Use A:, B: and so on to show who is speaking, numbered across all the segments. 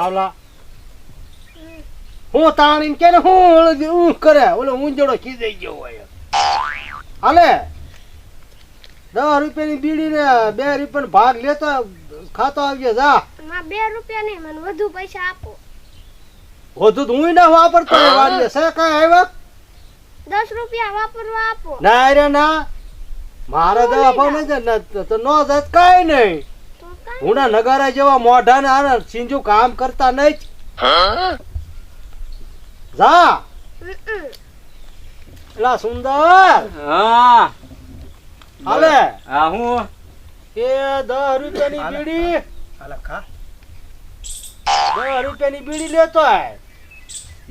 A: સાવલા હું તાણીને કે ને હું કરે ઓલો ઊંજોડો ખીજાઈ ગયો હોય હાલે 10 રૂપિયાની બીડી ને 2 રૂપિયાનો ભાગ લેતો ખાતો આવજે જા.
B: 2 રૂપિયા નહીં, મને વધુ પૈસા આપો.
A: વધુ તો હું ના વાપરતો વાડીએ છે કઈ આવ્યા
B: 10 રૂપિયા વાપરવા આપો.
A: ના રે ના મારે દવા ભાવ નથી તો નો જાત કઈ નહીં. હું ના નગારા જેવા મોઢા ને આને સિંજુ કામ કરતા નહીં જા. એલા સુંદર
C: હા
A: હાલે
C: હા હું
A: એ 10 રૂપિયાની બીડી હાલે ખા 10 રૂપિયાની બીડી લેતો આય.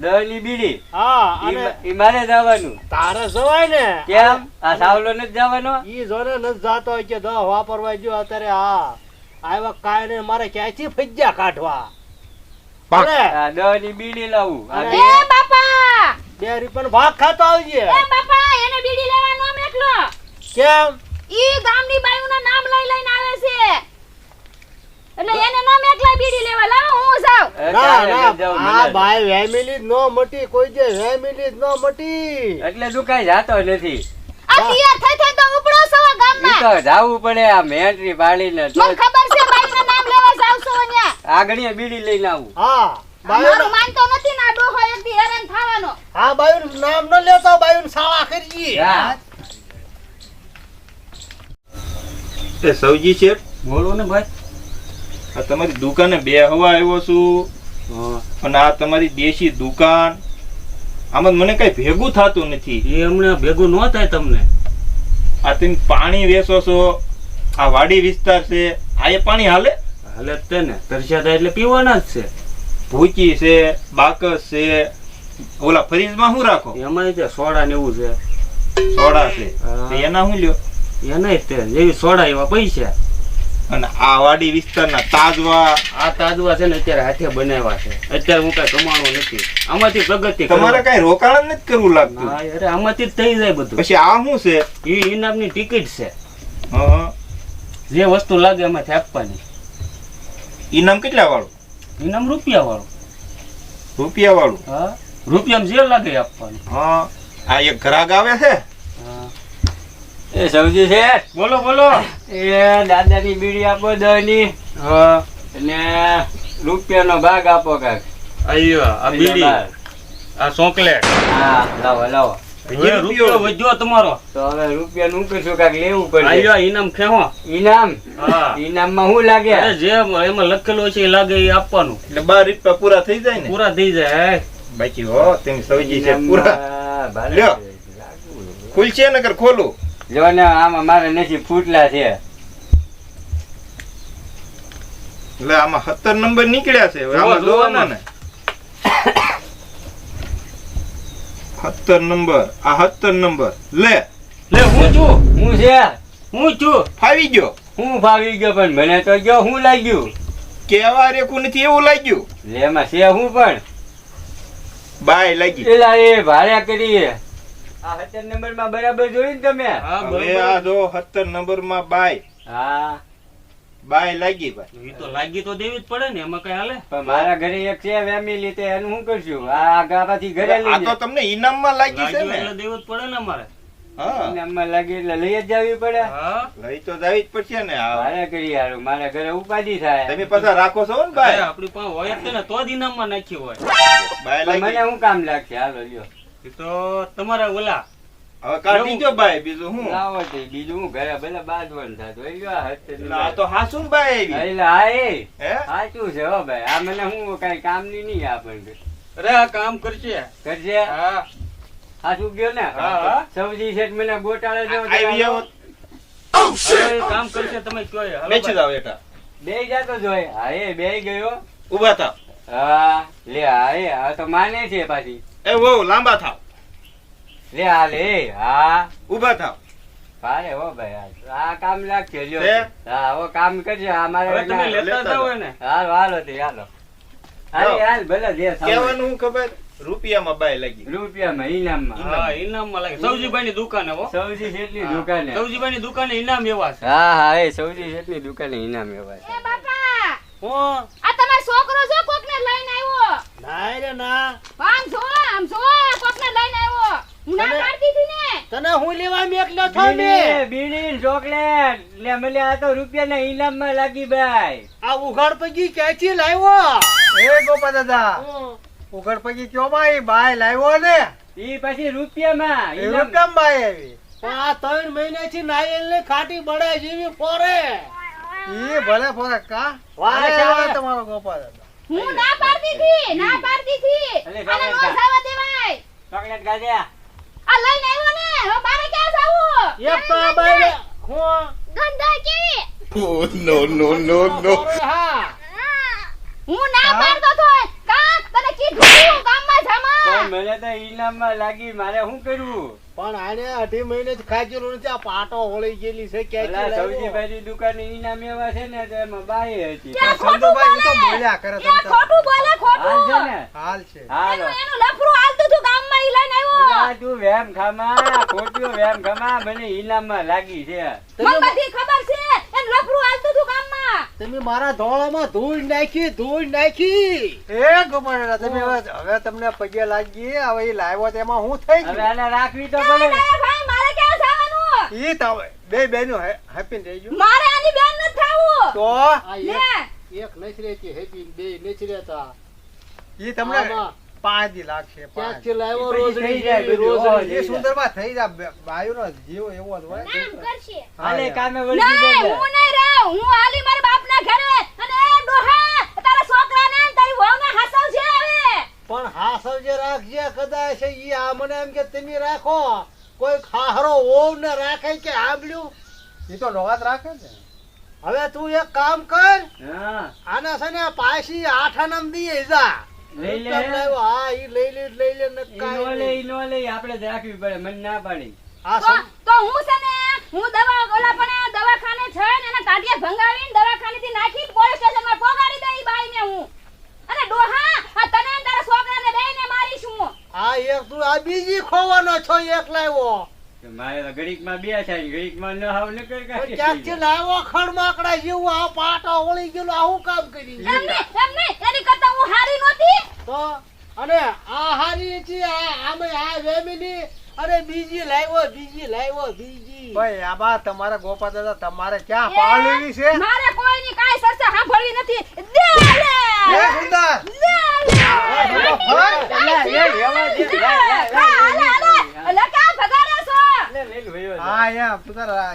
C: 10 ની બીડી
A: હા અને
C: ઈ મારે જવાનું.
A: તારે જવાય ને
C: કેમ આ સાવલો નથી જવાનો?
A: ઈ જોને નથી જાતો હોય કે 10 વાપરવા જો અત્યારે. હા આવ્યા કાય ને મારે ક્યાંથી ફજ્જા કાઢવા. અરે
C: આ 10 ની બીડી લાવું.
B: એ બાપા
A: 2 રૂપિયાનો ભાગ ખાતો આવજે.
B: એ બાપા એને બીડી લેવાનો મેકલો.
A: કેમ
B: ઈ ગામની બાયુના નામ લઈને આવે છે એટલે એને નો મેકલા બીડી લેવા. લાવો હું જાવ.
A: ના ના આ ભાઈ ફેમિલી નો મટી કોઈ જે ફેમિલી નો મટી
C: એટલે તું કઈ જાતો નથી.
B: આ તૈયાર થઈ તો ઉપડો સવા
C: ઈ
B: ગામમાં.
C: તો જાવું પડે આ મેન્ટ્રી પાડીને.
B: મને ખબર છે બાયુના નામ લેવા જાવ છો અહીંયા.
C: આગળની બીડી લઈને આવું.
A: હા
B: મારું માનતો નથી ના ડોહો એકદી હેરાન થવાનો.
A: હા બાયું નામ ન લેતો બાયું સાવા કરજી.
C: હા
D: એ સૌજી શેઠ
C: બોલો ને ભાઈ.
D: આ તમારી દુકાને બે હવા આવ્યો છું અને આ તમારી દેશી દુકાન આમાં મને કઈ ભેગું થતું નથી.
C: એ હમણાં ભેગું ન થાય તમને.
D: આ તમે પાણી વેચો છો આ વાડી વિસ્તાર છે આ એ પાણી હાલે
C: હાલે જ તે ને તરસ્યા થાય એટલે પીવાના જ છે.
D: ભૂચી છે બાકસ છે ઓલા ફ્રીજમાં શું રાખો
C: એમાં તે સોડા ને એવું છે.
D: સોડા છે
C: હા.
D: તો એના શું લ્યો
C: એના તે જેવી સોડા એવા પૈસા.
D: અને આ વાડી વિસ્તારના તાજવા
C: આ તાજવા છે ને અત્યારે હાથે બનાવ્યા છે. અત્યારે હું કઈ કમાણો નથી આમાંથી પ્રગતિ
D: તમારે કઈ રોકાણ જ નથી કરવું લાગતું.
C: હા અરે આમાંથી જ થઈ જાય બધું.
D: પછી આ શું છે
C: એ ઇનામની ટિકિટ છે.
D: હા
C: જે વસ્તુ લાગે એમાંથી આપવાની.
D: ઇનામ કેટલા વાળું
C: ઇનામ રૂપિયા વાળું.
D: રૂપિયા વાળું
C: હા રૂપિયામાં જે લાગે એ આપવાનું.
D: હા આ એક ગ્રાહક આવે છે
C: એ સૌજી છે બોલો બોલો. એ દાદાની બીડી આપો 10 ની. હા અને રૂપિયાનો ભાગ આપો કાક.
E: આયો આ બીડી આ ચોકલેટ
C: હા લાવો લાવો.
E: રૂપિયો વધ્યો તમારો
C: તો હવે રૂપિયા નું કશું કાક લેવું પડે.
E: આયો ઇનામ ખેવો.
C: ઇનામ
E: હા
C: ઇનામમાં શું લાગે?
E: અરે જે એમાં લખેલું છે એ લાગે એ આપવાનું.
D: એટલે 12 રૂપિયા પૂરા થઈ જાય ને
E: પૂરા થઈ જાય.
D: બાકી હો તમે સૌજી છે પૂરા
C: ઇનામમાં
D: લ્યો. ખુલશે નકર ખોલું
C: જો ને આમાં મારે નથી ફૂટલા છે.
D: એટલે આમાં 17 નંબર નીકળ્યા છે હવે આમાં જોવાના ને 17 નંબર આ 17 નંબર લે
E: લે હું છું
C: હું છે
E: હું છું
D: ફાવી ગયો
C: હું ફાવી ગયો પણ મને તો જો હું લાગ્યું
D: કેવા રેખું નથી એવું લાગ્યું
C: લે એમાં છે હું પણ
D: બાય લાગી
C: એલા એ ભાડ્યા કરી આ 17 નંબર માં બરાબર જોયું ને તમે?
E: હા
D: હવે આ જો 17 નંબર માં બાય
C: હા
D: બાય લાગી ભાઈ
E: એ તો લાગી તો દેવી જ પડે ને એમાં કઈ હાલે.
C: પણ મારા ઘરે એક છે ફેમિલી તે એનું શું કરશું? આ ગાવાથી ઘરે
D: આ
C: લઈ
D: તો તમને ઇનામ માં લાગી છે
E: લાગ્યું
D: ને
E: એટલે દેવું જ પડે ને અમારે.
D: હા
C: ઇનામમાં લાગી એટલે લઈ જ જવી પડે.
E: હા
D: લઈ તો જાવી જ પડશે ને આ
C: ભાડે કરી હારું મારા ઘરે ઉપાધિ થાય.
D: તમે પાછા રાખો છો ને
E: અરે
D: બાય
E: આપણી પાસે હોય જ છે ને તો જ ઇનામમાં નાખ્યું હોય.
D: બાય
C: પણ મને
D: લાગી
C: શું કામ લાગશે? હાલો લ્યો
E: એ તો તમારા ઓલા
D: હવે કાઢી ગયો બાય બીજું હું
C: લાવો તે બીજું હું ઘરે ભલે બાજવાનું થતું હોય. લ્યો આ 17
D: એટલે આ તો હાસુન બાય આવી
C: એટલે હા એ
D: હે
C: સાચું છે હો ભાઈ. આ મને હું કઈ કામની નહીં આપણને
E: અરે આ કામ કરશે.
C: કરશે.
E: હા
C: સાચું ગયો ને?
E: હા.
C: સૌજી શેઠ મને ગોટાળે જો
D: આવી આવો
E: અરે એ કામ કરશે તમે કયો એ. હાલો
D: બેસી
E: ભાઈ.
D: જાવ એટા
C: બે જાતો જોય. હા એ બે ગયો.
D: ઊભા થાવ
C: હા લે હા એ આ તો માને છે પાછી.
D: એ વો લાંબા થાવ
C: લે હા લે હા
D: ઊભા થાવ
C: ભારે હો ભાઈ. આ કામ લાગશે લ્યો.
D: હે?
C: હા હવે કામ કરજો. આ મારે
E: હવે તમે લેતા જાવ હોય ને.
C: હાલો હાલો તે હાલો. હાલ હાલ ભલે જે
D: કેવાનું હું ખબર રૂપિયામાં બાય લાગી
C: રૂપિયામાં ઇનામમાં.
E: હા ઇનામમાં લાગે. સૌજીભાઈ ની દુકાને હો.
C: સૌજી શેઠની દુકાને.
E: સૌજીભાઈ ની દુકાને ઇનામ એવા છે.
C: હા હા એ સૌજી શેઠની દુકાને ઇનામ એવા છે.
B: એ બાપા
E: હું
B: આ તમારો છોકરો જો કોકને લઈને આવ્યો.
A: ના રે ના
B: આમ જો કોકને લઈને આવ્યો. હું ના
A: તને-
B: પાડતી હતી ને.
A: તને હું લેવા મેકલો છો
C: બીડી
A: ને
C: બીડી ચોકલેટ લે મને આ તો રૂપિયાના ઇનામમાં લાગી ભાઈ.
A: આ ઉઘાડ પગી ક્યાંથી લાવ્યો
F: એ ગોપા દાદા ઉઘડ પગી કયો બાઈ બાય લાવ્યો ને
C: ઈ પછી રૂપિયામાં
F: એ
C: ઇનામ.
F: રૂપિયામાં બાઈ આવી
A: પણ આ 3 મહિનાથી નાયેલ ને ખાટી બળા જેવી ફોરે
F: ઈ ભલે ફરક કા
A: વાહ,
F: અરે
A: વાહ.
F: વાહ તમારો ગોપા દાદા
B: હું ના પાડતી હતી.
C: અલે,
B: આને નો
C: ચોકલેટ
B: જવા દેવાય.
C: ચોકલેટ ખાજે.
B: આ લઈને આવ્યો ને. હવે મારે ક્યાં જાવું?
A: એક તો આ બાઈ હું
B: ગંધા કેવી?
A: હા
B: હું ના પાડતો તો. કા તને કીધું ગામમાં જામા.
C: પણ મને તો ઇનામમાં લાગી મારે શું કરવું?
A: પણ આને 2.5 મહિને ખાજેલું નથી આ પાટો હોળી ગયેલી છે
C: પેલા
A: ક્યાંથી લાવ્યો?
C: સૌજીભાઈની દુકાને ઇનામ એવા છે ને તો એમાં બાઈ હતી.
B: ક્યાં ખોટું
F: સંતુભાઈ તો
B: બોલે?
F: બોલ્યા કરે
B: ક્યાં
F: તમ
B: ખોટું બોલે
C: હાલ
B: ખોટું?
C: છે ને?
F: હાલ છે
C: હાલો.
B: એનું લફરું હાલતું હતું ગામમાં ઈ લઈને આવ્યો.
C: અલા, તું વેમ ખામા ખોટું વેમ ખામા મને ઇનામમાં લાગી છે.
B: મને બધી ખબર છે. એનું લફરું હાલતું હતું ગામમાં.
A: તમે મારા ધોળામાં ધૂળ નાખી
F: એ ગોપા દાદા તમે હવે તમને પગે લાગી હવે ઈ લાવ્યો તેમાં હું થઈ
C: હવે
F: ગયું
C: આને રાખવી તો
B: ક્યાં
C: પડે.
B: લાયા ભાઈ? મારે ક્યાં જવાનું?
F: ઈ તો બે બેનો હેપી થઈ ગયું
B: મારે આની બેન નથી થાવું.
F: તો
A: આ
B: લે.
A: એક નથી રહેતી હેપી બે નથી રહેતા
F: ઈ તમને
A: આમાં
F: 5 દી લાગશે
A: ક્યાંકથી
F: 5
A: લાવ્યો
C: પછી
A: રોજડી
C: થઈ જાય
A: જેવી,
C: બધું.
A: રોજડી
F: એ
A: જેવી.
F: સુંદરમાં થઈ જાય બાયુનો જીવ એવો જ હોય
C: હાલે કામે વળગી
B: નહીં,
C: જજે.
B: હું નહીં રહું. હું હાલી મારા બાપના ઘરે. અને એ ડોહા, તારા છોકરાને ને તારી વહુને હાસવજે હવે.
A: પણ હા સૌજે રાખજે કદાચ ઈ આ મને એમ કે તમે રાખો કોઈ ખાહરો ઓવ ને રાખે કે આંબલ્યું
F: ઈ તો નોવાત રાખે ને
A: હવે તું એક કામ કર
C: હા
A: આના છે ને પાછી 8 આનામ દીએ જા
C: લઈ લે.
A: રૂપિયા લાવ્યો. હા ઈ લઈ લે ને
C: ઈ નો લે ઈ નો લે આપણે જ રાખવી પડે મને ના પાડી.
A: આ
B: તો તો હું છે ને, હું દવા ઓલા પણ દવાખાને જઈને એના ટાટિયા ભંગાવીને દવાખાનેથી નાખીને પોલીસ સ્ટેશનમાં પોગાડી દઈ બાઈને હું. અને ડોહા, આ તને ને તારા છોકરાને બેયને મારીશ હું.
A: આ એક તું આ બીજી ખોવાનો છો એક લાવ્યો
C: તો મારે તો ઘડીકમાં બે થાય ને ઘડીકમાં ન હાવ ન કર
A: પણ ક્યાંકથી લાવ્યો ખડમાકડા જેવું આ પાટો વળી ગયેલો આ હું કામ કરી
B: એમ નહીં, એની કરતા હું હારી નહોતી.
A: તો અને આ હારી છે આમે આ વેમીની અરે બીજી લાવ્યો બીજી
F: ભાઈ આબા તમારા ગોપા દાદા તમારે ક્યાં પાળવી છે
B: મારે કોઈની કાંઈ ચર્ચા સાંભળવી નથી. દે લે.
F: એ સુંદર
B: લે લે.
C: એ લેવા દે. લે, લે, લે,
B: હાલે, હાલે. એટલે ક્યાં ભગાડે છો?
C: લે, લે, લે, વયો જા.
F: હા યા સુંદર
B: હા,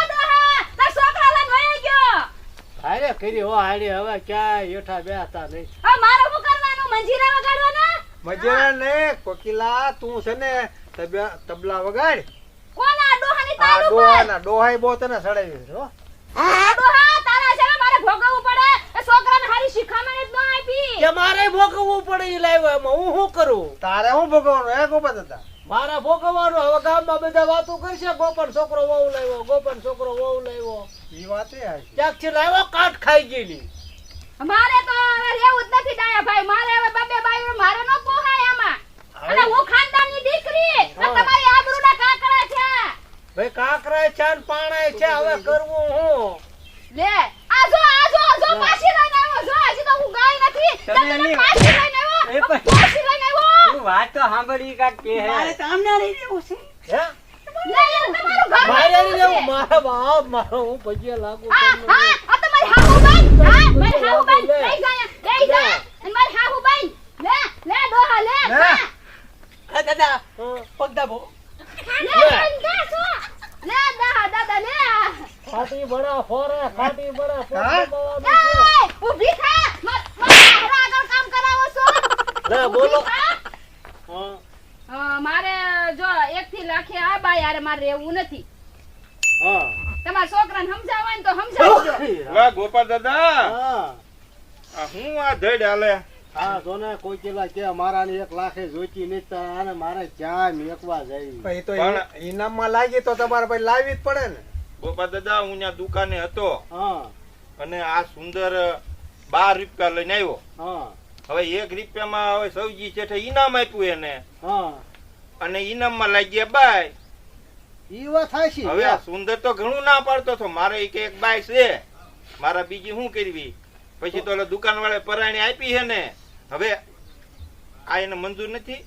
B: ડોહા, તારા છોકરા લઈને વયો ગયો.
A: હારે કરી હો હારે હવે ક્યાં હેઠા બેહતા નહીં
B: હવે મારે શું કરવાનું? મંજીરા વગાડવાના?
F: મજેરા ને કોકિલા તું છે ને તબલા વગાડ
B: કોના ડોહાની
F: આ
B: તાલ ઉપર?
F: ડોહાના ડોહાઈ બહુ તને સડાવી છે હો
B: આ ડોહા, તારા છે ને મારે ભોગવવું પડે. એ છોકરાને હારી શિખામણ જ ન આપી.
A: કે મારે ભોગવવું પડે ઈ લાવ્યો એમાં હું શું કરું
F: તારે શું ભોગવવાનું હે ગોપા દાદા
A: મારે ભોગવવાનું હવે ગામમાં બધા વાતો કરશે ગોપન છોકરો વહુ લાવ્યો
F: ઈ વાત એ હાચી.
A: ક્યાંકથી લાવ્યો કાટ ખાઈ ગયેલી
B: મારે તો હવે રહેવું જ નથી ડાયા ભાઈ. મારે હવે બબે બાયું મારે ન પોહાય આમાં. અને હું ખાનદાનની દીકરી. આ તમારી આબરૂના કાકડા છે.
A: ભાઈ કાકરાય છે ને પાણાય છે હવે કરવું હું
B: લે, આજો પાછી લઈને આવ્યો. જો હજી તો હું ગાય નથી.
C: તમે
B: તમે
C: એની-
B: પાછી લઈને આવ્યો.
C: એ પણ-
B: પાછી લઈને આવ્યો.
C: તું વાત તો સાંભળી કાંઈક કે હે.
A: હે
B: લે, એ તમારું ઘર
A: મારે
B: લેવું
A: નહીં લેવું
B: છે.
A: મારા બાપ મારો હું પગે લાગુ
B: હા,
A: તમને.
B: હા, આ તમારી હાહુબાઈ. હા, મારી હાહુબાઈ. લઈ જા, લઈ જા. અને મારી હાહુબાઈ. લે, ડોહા, લે.
F: લે.
A: હા, દાદા પગ દાબો
B: લે, લે, છો. લે, દાદા, લે.
A: ખાટી બડા ફોરે ખાટી બડા
F: હા?
B: એ, ઊભી થા. મારા હારા આગળ કામ કરાવો છો.
A: લે બોલો
B: ઊભી થા.
A: હા
B: મારે જો 1 થી લાખે આ બાઈ હારે મારે રહેવું નથી.
A: હા
B: તમારા છોકરાને સમજાવવા હોય ને તો સમજાવજો.
D: વાહ ગોપા દાદા
A: હા
D: આ હું આ ધડ હાલે
A: હા જોને કોઈ કેલા કે મારાને 1 લાખે જોઈતી નથી અને મારે ક્યાં મેકવા જાય
F: પછી તો
D: પણ-
F: ઇનામમાં લાગી તો તમારે ભાઈ લાવવી જ પડે ને
D: ગોપા દાદા હું ત્યાં દુકાને હતો
A: હા
D: અને આ સુંદર 12 રૂપિયા લઈને આવ્યો
A: હા
D: હવે 1 રૂપિયામાં હવે સૌજી શેઠે ઇનામ આપ્યું એને
A: હા
D: અને ઇનામમાં લાગ્યા બાય
A: ઈ વાત હાચી
D: હવે આ સુંદર તો ઘણું ના પાડતો હતો મારે એક બાય છે મારા બીજી શું કરવી પછી તો ઓલા દુકાન વાળા પરાણી આપી છે ને, હવે આ એને મંજૂર નથી.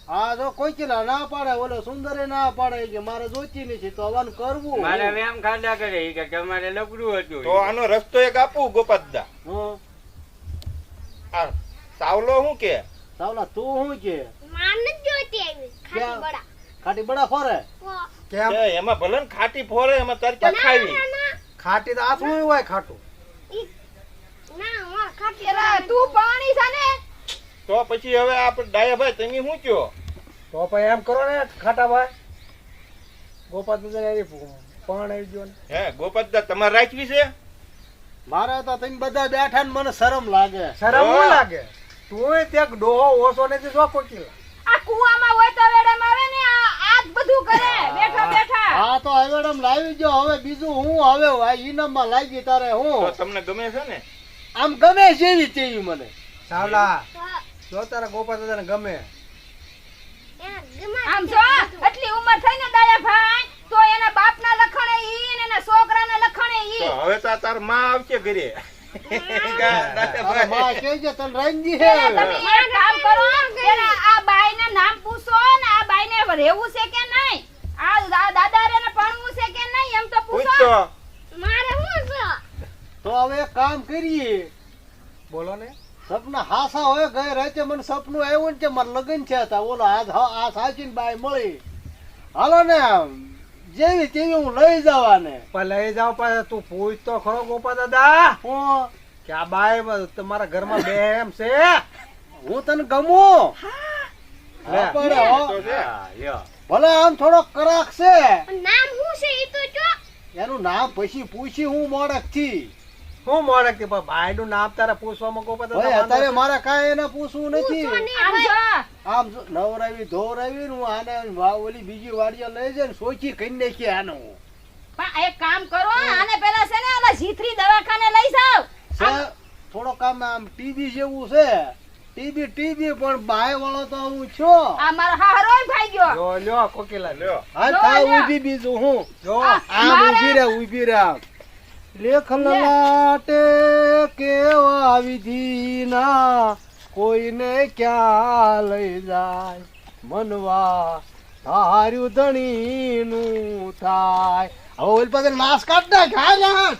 A: હા તો કોઈ ચીલા ના પાડે, ઓલો સુંદરે ના પાડે કે મારે જોઈતી નથી, તો આવવાનું કરવું.
C: મારે એમ ખાધા કરે ઈ કે તમારે લપડું હતું.
D: તો આનો રસ્તો એક આપું ગોપાદા.
A: હં.
D: આ સાવલો શું કે
A: સાવલા તું શું કે
G: માન જોઈતી આવી ખાટી
A: ક્યાં?
G: બડા
A: ખાટી બડા ફરે?
F: કેમ
D: કે એમાં ભલે ને ખાટી ફોરે, એમાં તાર ક્યાં ખાવી?
F: ખાટી તો આથું હોય ખાટું.
G: ના માર ખાટી
B: એલા, તું પાણી છે ને
D: તો પછી હવે આપણે ડાયાભાઈ તમે શું કયો?
F: તો પછી એમ કરો ને ખાટા ભાઈ, ગોપાલ પણ આવી ગયો ને.
D: હે ગોપાદા તમારે રાખવી છે?
A: મારે તો તમે બધા બેઠા ને મને શરમ લાગે.
F: શરમ શું લાગે? તું ત્યાં ડોહો ઓછો નથી જો કોકીલ.
B: આ કુવામાં હોય તો વેડામાં આવે ને આ જ બધું કરે બેઠા બેઠા.
A: હા તો હવેડમ લાવી ગયો, હવે બીજું હું હવે આ ઈનામમાં લાગી તારે
D: તો
A: હું
D: તમને ગમે છે ને?
A: આમ ગમે જેવી તેવી મને.
F: સાવલા જો તારા ગોપાલ દાદાને ગમે.
G: એના ગમા
B: આમ જો આટલી ઉંમર થઈ ને દાયા ભાઈ તો એના બાપના લખણે ઈ ને એના છોકરાના લખણે
D: તો
B: ઈ.
D: હવે તો તાર માં આવશે ઘરે.
A: અરે માં કે છે તને રાંજી હે.
B: પેલા તમે એક કામ કરો, પેલા આ બાઈના નામ પૂછો ને આ બાઈને રહેવું છે કે નહીં, આ દાદા ને ભણવું છે કે નહીં એમ તો પૂછો.
D: પૂછતો
G: મારે હું છે
A: તો હવે એક કામ કરીએ,
F: બોલો ને.
A: સપના હાસા હોય ગઈ રાતે મને સપનું આવ્યું ને કે મારે લગ્ન છે તા ઓલો આ સાચીને બાઈ મળી, હાલો ને જેવી તેવી હું લઈ જવાને.
F: પણ લઈ જાવ પાછા તું પૂછ તો ખરો ગોપાલ દાદા
A: હું
F: કે આ બાઈ તમારા ઘરમાં બે એમ છે?
A: હું તને ગમું
F: લે.
A: પડે હો.
D: તો છે.
C: હા, લ્યો.
A: ભલે આમ થોડો કરાક છે,
G: પણ નામ શું છે ઈ તો જો
A: એનું નામ પછી પૂછી હું મોડક થી.
F: શું મોડક થી બાઈ નું નામ તારે પૂછવામાં ગોપાલ
A: ભાઈ
F: દાદા
A: અત્યારે
F: વાંધો
A: મારે કાંઈ એને પૂછવું નથી.
B: આમ જો
A: આમ જો નવરાવી ધોરાવી હું આને ઓલી બીજી વાડીએ લઈ જાય ને સોચી કરી નાખી આનું.
B: પણ એક કામ કરો, આને પેલા છે ને ઓલા જીથરી દવાખાને લઈ જાવ.
A: છે થોડો કામ આમ ટીબી જેવું છે, ટીબી પણ બાય વાળો તો હું છો.
B: આ મારો હારો ભાઈ ગયો.
F: જો લ્યો કોકીલા
D: લ્યો.
A: હા
B: લો,
A: થાય
B: લ્યો.
A: ઊભી બીજું હું
F: જો
A: આમ ઊભી રે આમ. લેખ લલાટે કેવા વિધિના કોઈને ક્યાં લઈ જાય, મનવા ધાર્યું ધણીનું થાય. હવે ઓલ પાસે નાશ કાઢ નાખ. હાલ હાલ.